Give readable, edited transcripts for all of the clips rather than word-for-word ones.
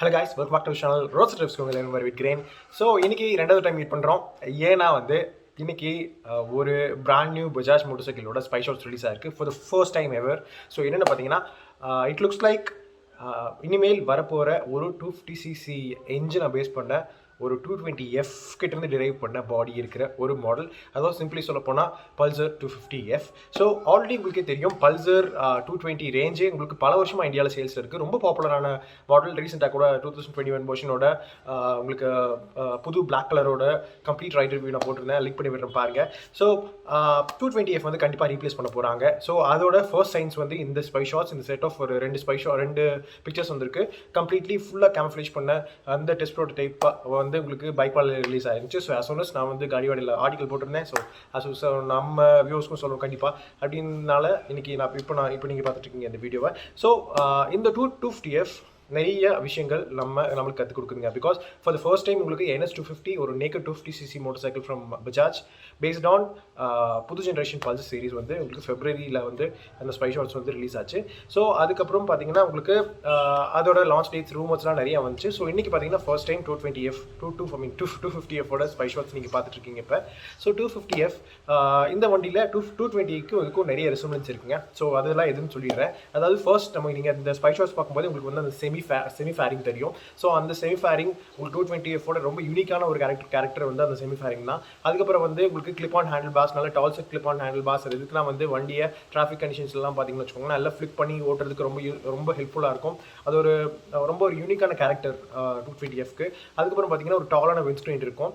Hello guys, welcome back to the channel. Road trips with Grain. So, இன்னைக்கு ரெண்டாவது time meet பண்றோம். ஏனா வந்து இன்னைக்கு ஒரு brand new Bajaj motorcycle ஓட ஸ்பை ஷாட்ஸ் ரிலீஸ் ஆயிருக்கு for the first time ever. So, என்னன்னு பாத்தீங்கன்னா it looks like இனிமேல் வரப்போற ஒரு 250cc என்ஜினை பேஸ் பண்ண ஒரு 220F கிட்டேருந்து டிரைவ் பண்ண பாடி இருக்கிற ஒரு மாடல். அதாவது சிம்பிளி சொல்ல போனால் பல்சர் 250F. ஸோ ஆல்ரெடி உங்களுக்கே தெரியும் பல்சர் 220 ரேஞ்சே உங்களுக்கு பல வருஷமாக இந்தியாவில் சேல்ஸ் இருக்குது. ரொம்ப பாப்புலரான மாடல். ரீசெண்டாக கூட 2021 வெர்ஷனோட உங்களுக்கு புது பிளாக் கலரோட கம்ப்ளீட் ரைட் ரிவ்யூ நான் போட்டிருந்தேன், லிங்க் பண்ணி விடுறேன் பாருங்க. ஸோ 220F வந்து கண்டிப்பாக ரீப்ளேஸ் பண்ண போகிறாங்க. ஸோ அதோட ஃபர்ஸ்ட் சைன்ஸ் வந்து இந்த ஸ்பை ஷாட்ஸ், இந்த செட் ஆஃப் ஒரு ரெண்டு பிக்சர்ஸ் வந்துருக்கு. கம்ப்ளீட்லி ஃபுல்லாக கேமஃப்ளேஜ் பண்ண அந்த டெஸ்ட் ப்ரோட்டோடைப் வந்து உங்களுக்கு பைக் வாலில் ரிலீஸ் ஆயிருந்துச்சு. ஸோ அசோனஸ் நான் வந்து காடிவாடியில் ஆர்டிகல் போட்டிருந்தேன். ஸோ நம்ம வியூஸ்க்கும் சொல்லுவோம் கண்டிப்பாக அப்படின்னால இன்னைக்கு இப்போ நீங்கள் பார்த்துட்டு இருக்கீங்க இந்த வீடியோவை. ஸோ இந்த 250F நிறைய விஷயங்கள் நம்மளுக்கு கற்றுக் கொடுக்குதுங்க. Because for the first time உங்களுக்கு NS 250 ஒரு naked 250cc motorcycle from Bajaj based on புது ஜென்ரேஷன் பல்சர் சீரிஸ் வந்து உங்களுக்கு ஃபெப்ரவரியில் வந்து அந்த ஸ்பை ஷாட்ஸ் வந்து ரிலீஸ் ஆச்சு. ஸோ அதுக்கப்புறம் பார்த்தீங்கன்னா உங்களுக்கு அதோட லான்ச் டேட்ஸ் ரூமர்ஸ்லாம் நிறைய வந்துச்சு. ஸோ இன்றைக்கி பார்த்தீங்கன்னா ஃபர்ஸ்ட் டைம் 250F ஓட ஸ்பை ஷாட்ஸ் நீங்கள் பார்த்துட்டு இருக்கீங்க இப்போ. ஸோ 250F இந்த வண்டியில் 220க்கு இதுக்கும் நிறைய ரெசம்பலன்ஸ் இருக்குங்க. ஸோ அதெல்லாம் எதுன்னு சொல்லிடுறேன். அதாவது ஃபர்ஸ்ட் நீங்கள் இந்த ஸ்பை ஷாட்ஸ் பார்க்கும்போது உங்களுக்கு வந்து அந்த செமி ஃபேரிங் தெரியும். ஸோ அந்த செமி ஃபேரிங் உங்களுக்கு 220F ரொம்ப யூனிக்கான ஒரு கேரக்டர் வந்து அந்த செமி ஃபேரிங் தான். அதுக்கப்புறம் வந்து உங்களுக்கு கிளிப் ஆன் ஹேண்டில் பாஸ், நல்ல tall set clip on handle bars. இதுக்குலாம் வந்து வண்டியை டிராஃபிக் கண்டிஷன்ஸ்லாம் பார்த்தீங்கன்னு வச்சுக்கோங்க நல்லா ஃப்ளிக் பண்ணி ஓட்டுறதுக்கு ரொம்ப ஹெல்ப்ஃபுல்லாக இருக்கும். அது ரொம்ப ஒரு யூனிக்கான கேரக்டர் 220Fக்கு. அதுக்கப்புறம் பார்த்தீங்கன்னா ஒரு டாலான விண்ட்ஸ்க்ரீன் இருக்கும்.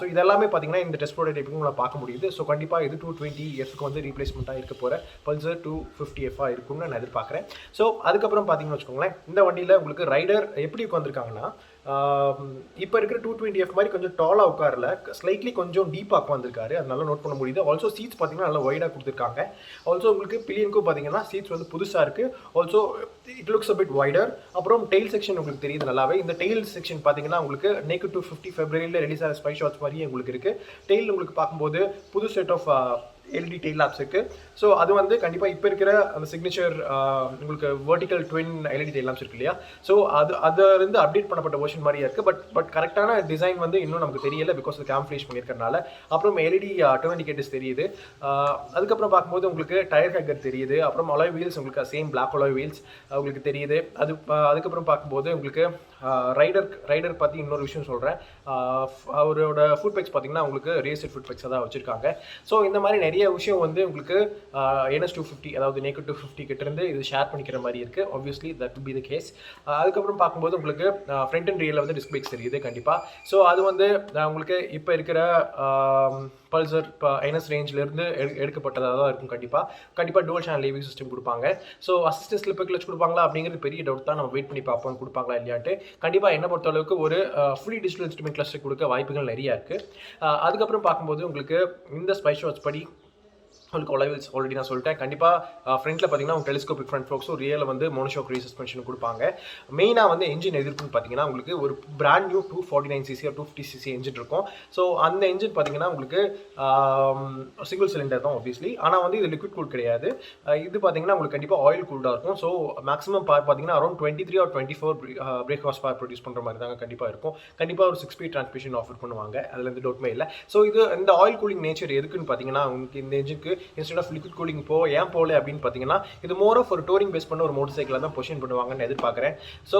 ஸோ இதெல்லாமே பார்த்தீங்கன்னா இந்த டெஸ்ட் ப்ரோட்டோடைப்பும் நம்ம பார்க்க முடியுது. ஸோ கண்டிப்பாக இது 220Fக்கு வந்து ரீப்ளேஸ்மெண்ட்டாக இருக்க போகிற பல்சர் 250F இருக்கும்னு நான் எதிர்பார்க்குறேன். ஸோ அதுக்கப்புறம் பார்த்தீங்கன்னு வச்சுக்கோங்களேன் இந்த வண்டியில் உங்களுக்கு ரைடர் எப்படி உட்காந்துருக்காங்கன்னா இப்போ இருக்கிற 220F மாதிரி கொஞ்சம் டாலாக உட்காரல, ஸ்லைட்லி கொஞ்சம் டீப்பாக உட்காந்துருக்காரு. அதனால நோட் பண்ண முடியுது. ஆல்சோ சீட்ஸ் பார்த்தீங்கன்னா நல்லா வைடாக கொடுத்துருக்காங்க. ஆல்சோ உங்களுக்கு பில்லியனுக்கும் பார்த்தீங்கன்னா சீட்ஸ் வந்து புதுசாக இருக்குது. Also it looks a bit wider. அப்புறம் டெயில் செக்ஷன் உங்களுக்கு தெரியுது நல்லாவே. இந்த டெயில் செக்ஷன் பார்த்தீங்கன்னா உங்களுக்கு நேக்கட் 250 ஃபெப்ரவரியில் ரிலீஸ் ஆகிற ஸ்பை ஷாட்ஸ் மாதிரியே உங்களுக்கு இருக்குது. டெயில் உங்களுக்கு பார்க்கும்போது புது set of LED tail lamps இருக்குது. ஸோ அது வந்து கண்டிப்பாக இப்போ இருக்கிற அந்த சிக்னேச்சர் உங்களுக்கு vertical twin LED tail lamps இருக்கு இல்லையா. ஸோ அதிலிருந்து அப்டேட் பண்ணப்பட்ட வெர்ஷன் மாதிரியே இருக்குது. பட் கரெக்டான டிசைன் வந்து இன்னும் நமக்கு தெரியல, பிகாஸ் அது கேம்ஃப்ளேஷ் பண்ணியிருக்கறனால. அப்புறம் LED டர்ன் இண்டிகேட்டர்ஸ் தெரியுது. அதுக்கப்புறம் பார்க்கும்போது உங்களுக்கு டயர் ஹேக்கர் தெரியுது. அப்புறம் அலாய் வீல்ஸ் உங்களுக்கு சேம் பிளாக் அலாய் வீல்ஸ் உங்களுக்கு தெரியுது. அதுக்கப்புறம் பார்க்கும்போது உங்களுக்கு ரைடர் பற்றி இன்னொரு விஷயம் சொல்கிறேன். அவரோட ஃபுட் பேக்ஸ் பார்த்தீங்கன்னா உங்களுக்கு ரேசர் ஃபுட் பேக்ஸாக தான் வச்சுருக்காங்க. ஸோ இந்த மாதிரி நிறைய விஷயம் வந்து உங்களுக்கு NS 250 அதாவது நேக்கட் 250 கிட்டேருந்து இது ஷேர் பண்ணிக்கிற மாதிரி இருக்குது. Obviously that will be the case. அதுக்கப்புறம் பார்க்கும்போது உங்களுக்கு ஃப்ரண்ட் அண்ட் ரியலில் வந்து டிஸ்க் பிரேக்ஸ் தெரியுது கண்டிப்பாக. ஸோ அது வந்து உங்களுக்கு இப்போ இருக்கிற பல்சர் NS ரேஞ்சிலேருந்து எடுக்கப்பட்டதாக தான் இருக்கும். கண்டிப்பாக டுவல் சேனல் AV சிஸ்டம் கொடுப்பாங்க. ஸோ அசிஸ்டன்ட் ஸ்லிப்பர் கிளட்ச் கொடுப்பாங்களா அப்படிங்கிறது பெரிய டவுட் தான். நம்ம வெயிட் பண்ணி பார்ப்போம் கொடுப்பாங்களா இல்லையான்ட்டு. கண்டிப்பாக என்ன பொறுத்தளவுக்கு ஒரு ஃபுல்லி டிஜிட்டல் இன்ஸ்ட்ருமெண்ட் கிளஸ்டர் கொடுக்க வாய்ப்புகள் நிறையா இருக்குது. அதுக்கப்புறம் பார்க்கும்போது உங்களுக்கு இந்த ஸ்பை ஷாட்ஸ் படி உங்களுக்கு அலாய்வீல்ஸ் ஆல்ரெடி நான் சொல்லிட்டேன். கண்டிப்பாக ஃப்ரண்ட்டில் பார்த்தீங்கன்னா உங்களுக்கு டெலிஸ்கோபிக் ஃப்ரண்ட் ஃபோக்ஸும் ரியலில் வந்து மோனோஷாக் ரீசஸ்பென்ஷன் கொடுப்பாங்க. மெயினாக வந்து என்ஜின் எதிர்ப்புன்னு பார்த்தீங்கன்னா உங்களுக்கு ஒரு brand new 249cc 250cc engine இருக்கும். ஸோ அந்த என்ஜின் பார்த்தீங்கன்னா உங்களுக்கு சிங்கிள் சிலிண்டர் தான் ஆப்வியஸ்லி. ஆனால் வந்து இது லிக்விட் கூல் கிடையாது. இது பார்த்தீங்கன்னா உங்களுக்கு கண்டிப்பாக ஆயில் கூல்டாக இருக்கும். ஸோ மேக்ஸிமம் பார்த்தீங்கன்னா around 23 or 24 break horse power produce பண்ணுற மாதிரி தாங்க கண்டிப்பாக இருக்கும். கண்டிப்பாக ஒரு 6 ஸ்பீட் டிரான்ஸ்மிஷன் ஆஃபர் பண்ணுவாங்க. அதில் எந்த டவுட்டுமே இல்லை. ஸோ இது இந்த ஆயில் கூலிங் நேச்சர் எதுக்குன்னு பார்த்தீங்கன்னா உங்களுக்கு இந்த என்ஜினுக்கு இன்ஸ்டெட் ஆஃப் லிக்விட் கூலிங் ஏன் போகல அப்படின்னு பார்த்தீங்கன்னா இது மோர் ஆஃப் ஒரு டூரிங் பேஸ் பண்ண ஒரு மோட்டர் சைக்கிளாக தான் பொசிஷன் பண்ணுவாங்கன்னு எதிர்பார்க்குறேன். ஸோ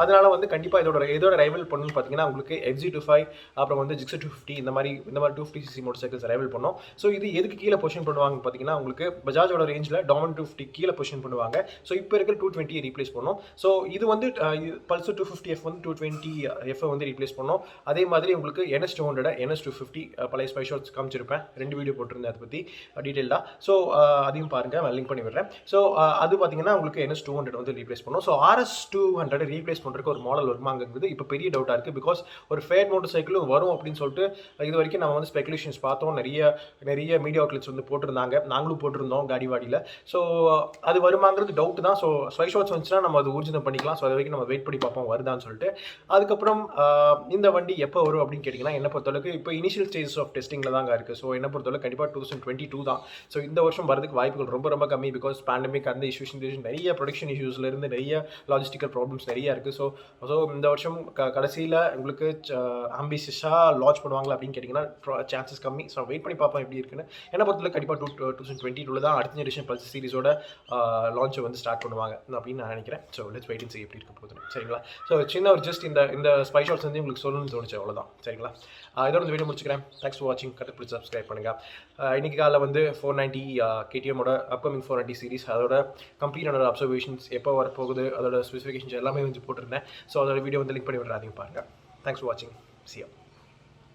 அதனால வந்து கண்டிப்பாக இதோட ரைவல் பண்ணணும்னு பார்த்தீங்கன்னா உங்களுக்கு XG25 அப்புறம் வந்து Gixxer 250 இந்த மாதிரி 250cc மோட்டர் சைக்கிள்ஸ் ரைவல் பண்ணோம். ஸோ இது எதுக்கு கீழே பொசிஷன் பண்ணுவாங்கன்னு பார்த்தீங்கன்னா உங்களுக்கு பஜாஜோட ரேஞ்சில் டாமினன்ட் 250 கீழே பொசிஷன் பண்ணுவாங்க. ஸோ இப்போ இருக்கிற 220 ரீப்ளேஸ் பண்ணோம். ஸோ இது வந்து பல்சர் 250F வந்து 220F வந்து ரீப்ளேஸ் பண்ணோம். அதே மாதிரி உங்களுக்கு NS 200 NS 250 பழைய ஸ்பை ஷாட்ஸ் காமிச்சிருப்பேன். 2 வீடியோ போட்டிருந்தேன் அதை பற்றி டீட்டெயிலாக. ஸோ அதையும் பாருங்கள், லிங்க் பண்ணி விடுறேன். ஸோ அது பார்த்தீங்கன்னா உங்களுக்கு NS 200 வந்து ரீப்ளேஸ் பண்ணோம். ஸோ RS 200 ரீப்ளேஸ் பண்ணுறதுக்கு ஒரு மாடல் வருமாங்கிறது இப்போ பெரிய டவுட்டாக இருக்குது. பிகாஸ் ஒரு ஃபேட் மோட்டர் சைக்கிளும் வரும் அப்படின்னு சொல்லிட்டு இது வரைக்கும் நம்ம வந்து ஸ்பெகுலேஷன்ஸ் பார்த்தோம். நிறைய மீடியா அவுட்லெட்ஸ் வந்து போட்டிருந்தாங்க, நாங்களும் போட்டிருந்தோம் காடிவாடியில். ஸோ அது வருமாங்கிறது டவுட் தான். ஸோ ஸ்பை ஷாட்ஸ் வந்துச்சுன்னா நம்ம அது ஊர்ஜிதம் பண்ணிக்கலாம். ஸோ அது வரைக்கும் நம்ம வெயிட் பண்ணி பார்ப்போம் வருதான்னு சொல்லிட்டு. அதுக்கப்புறம் இந்த வண்டி எப்போ வரும் அப்படின்னு கேட்டிங்கன்னா என்ன பொறுத்தளவுக்கு இப்போ இனிஷியல் ஸ்டேஜஸ் ஆஃப் டெஸ்டிங்கில் தாங்க இருக்குது. ஸோ என்ன பொறுத்தளவுக்கு கண்டிப்பாக 2020 2022 தான். ஸோ இந்த வருஷம் வரதுக்கு வாய்ப்புகள் ரொம்ப ரொம்ப கம்மி. பிகாஸ் பேண்டமிக் அந்த இஷ்யூஸ் நிறைய ப்ரொடக்ஷன் இஷ்யூஸ்லேருந்து நிறைய லாஜிஸ்டிக்கல் ப்ராப்ளம்ஸ் நிறைய இருக்குது. ஸோ இந்த வருஷம் கடைசியில் உங்களுக்கு ஆம்பிஷியஸாக லான்ச் பண்ணுவாங்களா அப்படின்னு கேட்டிங்கன்னா சான்சஸ் கம்மி. ஸோ வெயிட் பண்ணி பார்ப்போம் எப்படி இருக்குன்னு. என்ன பொறுத்தவரை கண்டிப்பாக 2022 தான் அடுத்த ஜெனரேஷன் பல்சர் சீரிஸோட லான்ச்சை வந்து ஸ்டார்ட் பண்ணுவாங்க அப்படின்னு நான் நினைக்கிறேன். So let's wait and see எப்படி இருக்க போகுதுன்னு. சரிங்களா? ஸோ சின்ன ஒரு ஜஸ்ட் இந்த ஸ்பை ஷாட்ஸ் வந்து உங்களுக்கு சொல்லணும்னு தோணுச்சு, அவ்வளோதான். சரிங்களா? இதோட இந்த வீடியோ முடிச்சுக்கிறேன். தேங்க்ஸ் ஃபார் வாட்சிங். கரெக்ட் பிடிச்சி சப்ஸ்கிரைப் பண்ணுங்கள். இன்றைக்கி காலையில் வந்து 490 KTMோட அப்கமிங் 490 சீரிஸ் அதோட கம்ப்ளீட்டான அப்சர்வேஷன்ஸ் எப்போ வரப்போகுது அதோட ஸ்பெசிஃபிகேஷன்ஸ் எல்லாமே வந்து போட்டிருந்தேன். ஸோ அதோட வீடியோ வந்து லிங்க் பண்ணி விட்றாதீங்க பாருங்கள். தேங்க்ஸ் ஃபார் வாட்சிங். See you.